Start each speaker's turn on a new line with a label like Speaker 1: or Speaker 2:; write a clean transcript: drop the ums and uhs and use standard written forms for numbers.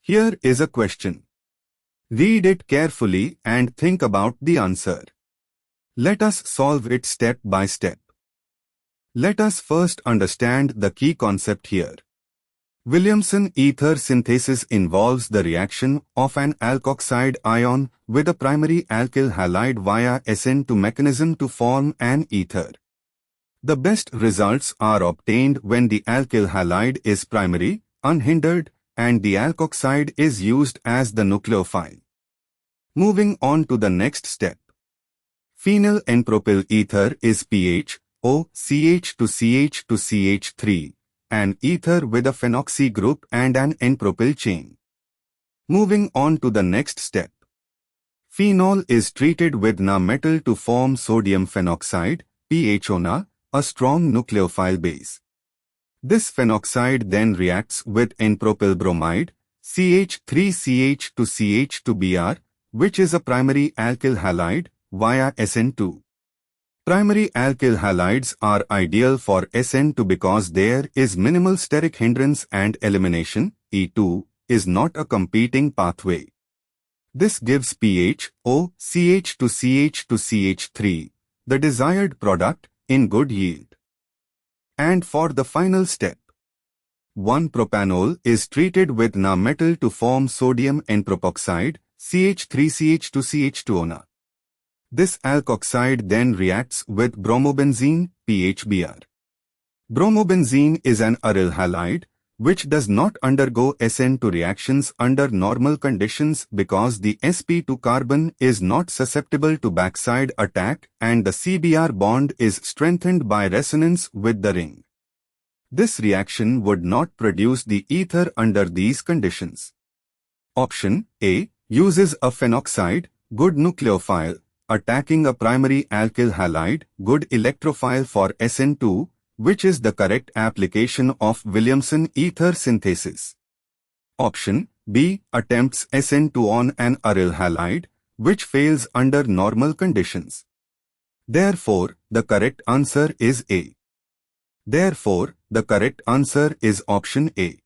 Speaker 1: Here is a question. Read it carefully and think about the answer. Let us solve it step by step. Let us first understand the key concept here. Williamson ether synthesis involves the reaction of an alkoxide ion with a primary alkyl halide via SN2 mechanism to form an ether. The best results are obtained when the alkyl halide is primary, unhindered, and the alkoxide is used as the nucleophile. Moving on to the next step. Phenyl N-propyl ether is PHO, CH to CH to CH3. An ether with a phenoxy group and an N-propyl chain. Moving on to the next step. Phenol is treated with Na metal to form sodium phenoxide, PHONA, a strong nucleophile base. This phenoxide then reacts with N-propyl bromide, CH3CH to CH2Br, which is a primary alkyl halide, via SN2. Primary alkyl halides are ideal for SN2 because there is minimal steric hindrance and elimination, E2, is not a competing pathway. This gives PHO, CH to CH to CH3, the desired product, in good yield. And for the final step, 1-propanol is treated with Na metal to form sodium N-propoxide, CH3CH to CH2ONA. This alkoxide then reacts with bromobenzene, PHBr. Bromobenzene is an aryl halide, which does not undergo SN2 reactions under normal conditions because the sp2 carbon is not susceptible to backside attack and the CBr bond is strengthened by resonance with the ring. This reaction would not produce the ether under these conditions. Option A uses a phenoxide, good nucleophile, attacking a primary alkyl halide, good electrophile for SN2, which is the correct application of Williamson ether synthesis. Option B attempts SN2 on an aryl halide, which fails under normal conditions. Therefore, the correct answer is A. Therefore, the correct answer is option A.